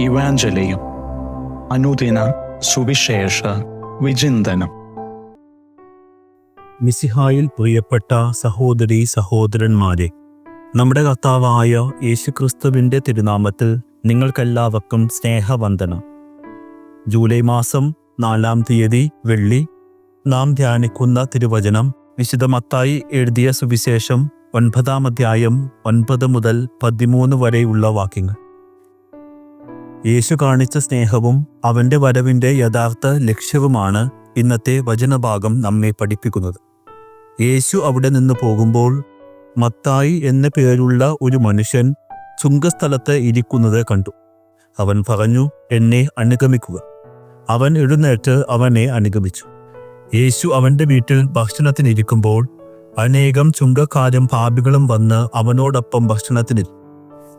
ഇവാഞ്ചലിയും അനുദിന സുവിശേഷ വിചിന്തനം. മിശിഹായിൽ പ്രിയപ്പെട്ട സഹോദരീ സഹോദരന്മാരെ, നമ്മുടെ കർത്താവായ യേശുക്രിസ്തുവിൻ്റെ തിരുനാമത്തിൽ നിങ്ങൾക്കെല്ലാവർക്കും സ്നേഹവന്ദനം. ജൂലൈ മാസം 4-ാം തീയതി വെള്ളി. നാം ധ്യാനിക്കുന്ന തിരുവചനം വിശുദ്ധ മത്തായി എഴുതിയ സുവിശേഷം 9-ാം അധ്യായം 9 മുതൽ 13 വരെയുള്ള വാക്യങ്ങൾ. യേശു കാണിച്ച സ്നേഹവും അവൻ്റെ വരവിൻ്റെ യഥാർത്ഥ ലക്ഷ്യവുമാണ് ഇന്നത്തെ വചനഭാഗം നമ്മെ പഠിപ്പിക്കുന്നത്. യേശു അവിടെ നിന്ന് പോകുമ്പോൾ മത്തായി എന്ന പേരുള്ള ഒരു മനുഷ്യൻ ചുങ്കസ്ഥലത്ത് ഇരിക്കുന്നത് കണ്ടു. അവൻ പറഞ്ഞു, എന്നെ അനുഗമിക്കുക. അവൻ എഴുന്നേറ്റ് അവനെ അനുഗമിച്ചു. യേശു അവൻ്റെ വീട്ടിൽ ഭക്ഷണത്തിനിരിക്കുമ്പോൾ അനേകം ചുങ്കക്കാരും പാപികളും വന്ന് അവനോടൊപ്പം ഭക്ഷണത്തിനിരുന്നു.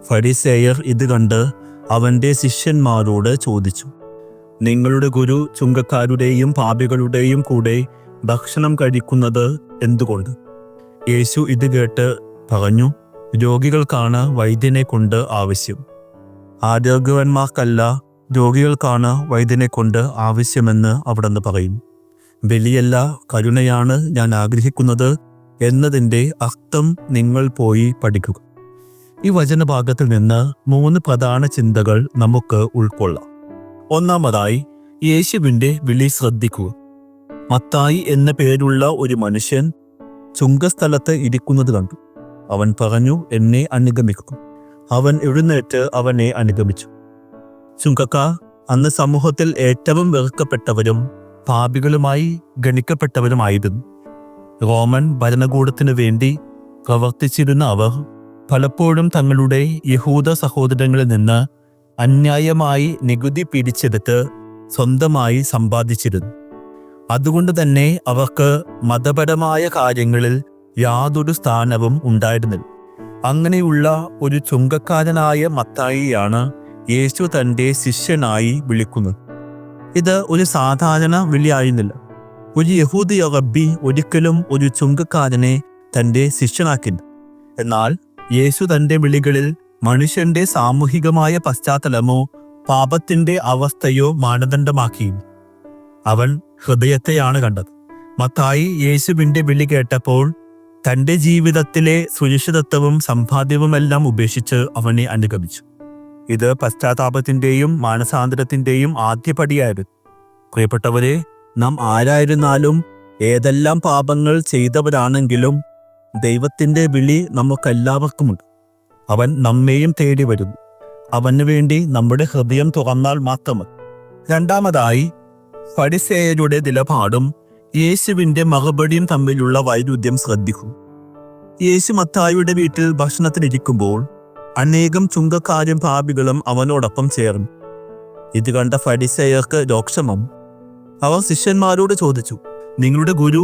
ഫരിസേയർ ഇത് കണ്ട് അവൻ്റെ ശിഷ്യന്മാരോട് ചോദിച്ചു, നിങ്ങളുടെ ഗുരു ചുങ്കക്കാരുടെയും പാപികളുടെയും കൂടെ ഭക്ഷണം കഴിക്കുന്നത് എന്തുകൊണ്ട്? യേശു ഇത് കേട്ട് പറഞ്ഞു, രോഗികൾക്കാണ് വൈദ്യനെ കൊണ്ട് ആവശ്യം, ആരോഗ്യവാന്മാർക്കല്ല, രോഗികൾക്കാണ് വൈദ്യനെ കൊണ്ട് ആവശ്യമെന്ന് അവിടുന്ന് പറയും. ബലിയല്ല, കരുണയാണ് ഞാൻ ആഗ്രഹിക്കുന്നത് എന്നതിൻ്റെ അർത്ഥം നിങ്ങൾ പോയി പഠിക്കുക. ഈ വചനഭാഗത്തിൽ നിന്ന് 3 പ്രധാന ചിന്തകൾ നമുക്ക് ഉൾക്കൊള്ളാം. ഒന്നാമതായി, യേശുവിൻ്റെ വിളി ശ്രദ്ധിക്കുക. മത്തായി എന്ന പേരുള്ള ഒരു മനുഷ്യൻ ചുങ്കസ്ഥലത്ത് ഇരിക്കുന്നത് കണ്ടു. അവൻ പറഞ്ഞു, എന്നെ അനുഗമിക്കുക. അവൻ എഴുന്നേറ്റ് അവനെ അനുഗമിച്ചു. ചുങ്കക്കാർ അന്ന് സമൂഹത്തിൽ ഏറ്റവും വെറുക്കപ്പെട്ടവരും പാപികളുമായി ഗണിക്കപ്പെട്ടവരുമായിരുന്നു. റോമൻ ഭരണകൂടത്തിനു വേണ്ടി പ്രവർത്തിച്ചിരുന്ന അവർ പലപ്പോഴും തങ്ങളുടെ യഹൂദ സഹോദരങ്ങളിൽ നിന്ന് അന്യായമായി നികുതി പിടിച്ചെടുത്ത് സ്വന്തമായി സമ്പാദിച്ചിരുന്നു. അതുകൊണ്ട് തന്നെ അവർക്ക് മതപരമായ കാര്യങ്ങളിൽ യാതൊരു സ്ഥാനവും ഉണ്ടായിരുന്നില്ല. അങ്ങനെയുള്ള ഒരു ചുങ്കക്കാരനായ മത്തായിയാണ് യേശു തൻ്റെ ശിഷ്യനായി വിളിക്കുന്നത്. ഇത് ഒരു സാധാരണ വിളിയായിരുന്നില്ല. ഒരു യഹൂദിയ റബ്ബി ഒരിക്കലും ഒരു ചുങ്കക്കാരനെ തൻ്റെ ശിഷ്യനാക്കില്ല. എന്നാൽ യേശു തൻ്റെ വിളികളിൽ മനുഷ്യന്റെ സാമൂഹികമായ പശ്ചാത്തലമോ പാപത്തിന്റെ അവസ്ഥയോ മാനദണ്ഡമാക്കിയില്ല. അവൻ ഹൃദയത്തെയാണ് കണ്ടത്. മത്തായി യേശുവിൻ്റെ വിളി കേട്ടപ്പോൾ തൻ്റെ ജീവിതത്തിലെ സുരക്ഷിതത്വവും സമ്പാദ്യവുമെല്ലാം ഉപേക്ഷിച്ച് അവനെ അനുഗമിച്ചു. ഇത് പശ്ചാത്താപത്തിൻ്റെയും മാനസാന്തരത്തിൻ്റെയും ആദ്യപടിയായിരുന്നു. പ്രിയപ്പെട്ടവരെ, നാം ആരായിരുന്നാലും ഏതെല്ലാം പാപങ്ങൾ ചെയ്തവരാണെങ്കിലും ദൈവത്തിൻ്റെ വിളി നമുക്കെല്ലാവർക്കുമുണ്ട്. അവൻ നമ്മെയും തേടി വരുന്നു. അവന് വേണ്ടി നമ്മുടെ ഹൃദയം തുറന്നാൽ മാത്രമേ. രണ്ടാമതായി, ഫരിസേയരുടെ നിലപാടും യേശുവിൻ്റെ മറുപടിയും തമ്മിലുള്ള വൈരുദ്ധ്യം ശ്രദ്ധിക്കൂ. യേശു മത്തായിയുടെ വീട്ടിൽ ഭക്ഷണത്തിനിരിക്കുമ്പോൾ അനേകം ചുങ്കക്കാരും പാപികളും അവനോടൊപ്പം ചേർന്നു. ഇത് കണ്ട ഫരിസേയർക്ക് രോക്ഷമം. അവർ ശിഷ്യന്മാരോട് ചോദിച്ചു, നിങ്ങളുടെ ഗുരു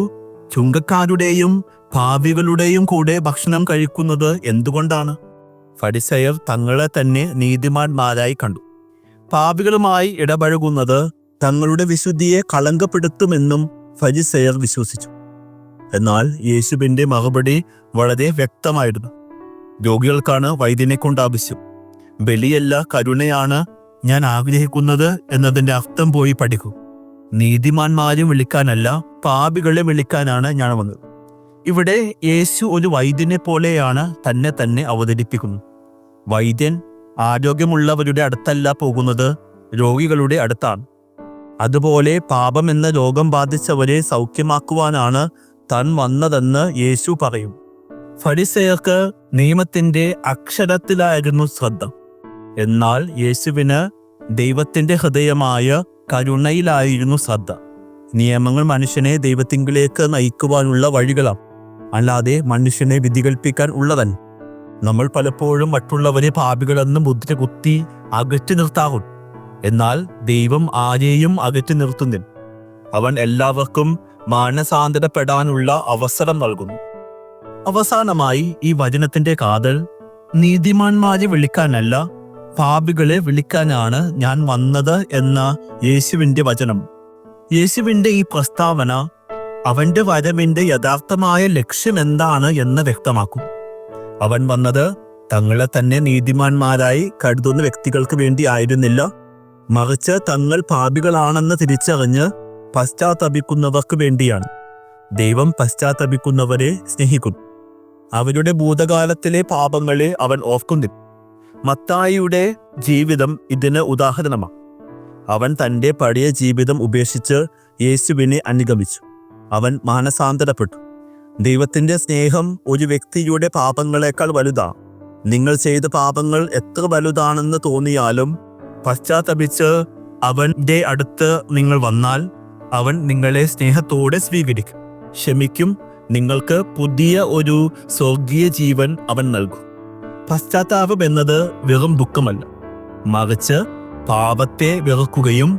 ചുങ്കക്കാരുടെയും പാപികളുടെയും കൂടെ ഭക്ഷണം കഴിക്കുന്നത് എന്തുകൊണ്ടാണ്? ഫരിസേയർ തങ്ങളെ തന്നെ നീതിമാന്മാരായി കണ്ടു. പാപികളുമായി ഇടപഴകുന്നത് തങ്ങളുടെ വിശുദ്ധിയെ കളങ്കപ്പെടുത്തുമെന്നും ഫരിസേയർ വിശ്വസിച്ചു. എന്നാൽ യേശുവിൻ്റെ മറുപടി വളരെ വ്യക്തമായിരുന്നു. രോഗികൾക്കാണ് വൈദ്യനെ കൊണ്ട് ആവശ്യം, ബലിയല്ല, കരുണയാണ് ഞാൻ ആഗ്രഹിക്കുന്നത് എന്നതിൻ്റെ അർത്ഥം പോയി പഠിക്കൂ. നീതിമാന്മാരെ വിളിക്കാനല്ല, പാപികളെ വിളിക്കാനാണ് ഞാൻ വന്നത്. ഇവിടെ യേശു ഒരു വൈദ്യനെ പോലെയാണ് തന്നെ അവതരിപ്പിക്കുന്നത്. വൈദ്യൻ ആരോഗ്യമുള്ളവരുടെ അടുത്തല്ല പോകുന്നത്, രോഗികളുടെ അടുത്താണ്. അതുപോലെ പാപം എന്ന രോഗം ബാധിച്ചവരെ സൗഖ്യമാക്കുവാനാണ് താൻ വന്നതെന്ന് യേശു പറയും. ഫരിസേയർക്ക് നിയമത്തിൻ്റെ അക്ഷരത്തിലായിരുന്നു ശ്രദ്ധ. എന്നാൽ യേശുവിന് ദൈവത്തിൻ്റെ ഹൃദയമായ കരുണയിലായിരുന്നു ശ്രദ്ധ. നിയമങ്ങൾ മനുഷ്യനെ ദൈവത്തിങ്കിലേക്ക് നയിക്കുവാനുള്ള വഴികളാണ്, അല്ലാതെ മനുഷ്യനെ വിധികൽപ്പിക്കാൻ ഉള്ളതല്ല. നമ്മൾ പലപ്പോഴും മറ്റുള്ളവരെ പാപികളെന്ന് മുദ്ര കുത്തി അകറ്റി നിർത്താറുണ്ട്. എന്നാൽ ദൈവം ആരെയും അകറ്റി നിർത്തുന്നില്ല. അവൻ എല്ലാവർക്കും മാനസാന്തരപ്പെടാനുള്ള അവസരം നൽകുന്നു. അവസാനമായി, ഈ വചനത്തിന്റെ കാതൽ നീതിമാന്മാരെ വിളിക്കാനല്ല, പാപികളെ വിളിക്കാനാണ് ഞാൻ വന്നത് എന്ന യേശുവിൻ്റെ വചനം. യേശുവിൻ്റെ ഈ പ്രസ്താവന അവൻ്റെ വരവിൻ്റെ യഥാർത്ഥമായ ലക്ഷ്യം എന്താണ് എന്ന് വ്യക്തമാക്കും. അവൻ വന്നത് തങ്ങളെ തന്നെ നീതിമാന്മാരായി കരുതുന്ന വ്യക്തികൾക്ക് വേണ്ടി ആയിരുന്നില്ല, മറിച്ച് തങ്ങൾ പാപികളാണെന്ന് തിരിച്ചറിഞ്ഞ് പശ്ചാത്തപിക്കുന്നവർക്ക് വേണ്ടിയാണ്. ദൈവം പശ്ചാത്തപിക്കുന്നവരെ സ്നേഹിക്കുന്നു. അവരുടെ ഭൂതകാലത്തിലെ പാപങ്ങളെ അവൻ ഓർക്കുന്നില്ല. മത്തായിയുടെ ജീവിതം ഇതിന് ഉദാഹരണമാണ്. അവൻ തൻ്റെ പഴയ ജീവിതം ഉപേക്ഷിച്ച് യേശുവിനെ അനുഗമിച്ചു. അവൻ മാനസാന്തരപ്പെട്ടു. ദൈവത്തിൻ്റെ സ്നേഹം ഒരു വ്യക്തിയുടെ പാപങ്ങളെക്കാൾ വലുതാണ്. നിങ്ങൾ ചെയ്ത പാപങ്ങൾ എത്ര വലുതാണെന്ന് തോന്നിയാലും പശ്ചാത്തപിച്ച് അവൻ്റെ അടുത്ത് നിങ്ങൾ വന്നാൽ അവൻ നിങ്ങളെ സ്നേഹത്തോടെ സ്വീകരിക്കും, ക്ഷമിക്കും. നിങ്ങൾക്ക് പുതിയ ഒരു സ്വർഗീയ ജീവൻ അവൻ നൽകും. പശ്ചാത്താപം എന്നത് വെറും ദുഃഖമല്ല, മറിച്ച് പാപത്തെ വെറുക്കുകയും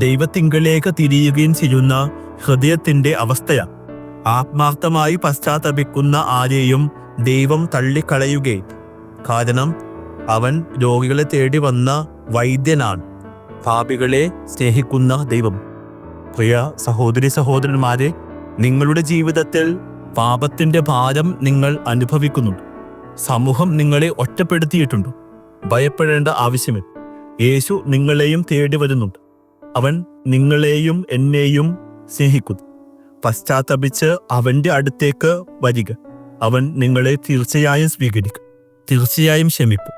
ദൈവത്തിങ്കലേക്ക് തിരിയുകയും ചെയ്യുന്ന ഹൃദയത്തിൻ്റെ അവസ്ഥയാണ്. ആത്മാർത്ഥമായി പശ്ചാത്തപിക്കുന്ന ആരെയും ദൈവം തള്ളിക്കളയുകയും, കാരണം അവൻ രോഗികളെ തേടി വന്ന വൈദ്യനാണ്, പാപികളെ സ്നേഹിക്കുന്ന ദൈവം. പ്രിയ സഹോദരി സഹോദരന്മാരെ, നിങ്ങളുടെ ജീവിതത്തിൽ പാപത്തിൻ്റെ ഭാരം നിങ്ങൾ അനുഭവിക്കുന്നുണ്ട്. സമൂഹം നിങ്ങളെ ഒറ്റപ്പെടുത്തിയിട്ടുണ്ട്. ഭയപ്പെടേണ്ട ആവശ്യമില്ല. യേശു നിങ്ങളെയും തേടി വരുന്നുണ്ട്. അവൻ നിങ്ങളെയും എന്നെയും സ്നേഹിക്കുന്നു. പശ്ചാത്തപിച്ച് അവൻ്റെ അടുത്തേക്ക് വരിക. അവൻ നിങ്ങളെ തീർച്ചയായും സ്വീകരിക്കും, തീർച്ചയായും ക്ഷമിക്കും.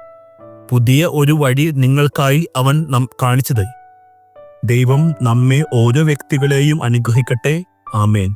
പുതിയ ഒരു വഴി നിങ്ങൾക്കായി അവൻ കാണിച്ചു തരും. ദൈവം നമ്മെ ഓരോ വ്യക്തികളെയും അനുഗ്രഹിക്കട്ടെ. ആമേൻ.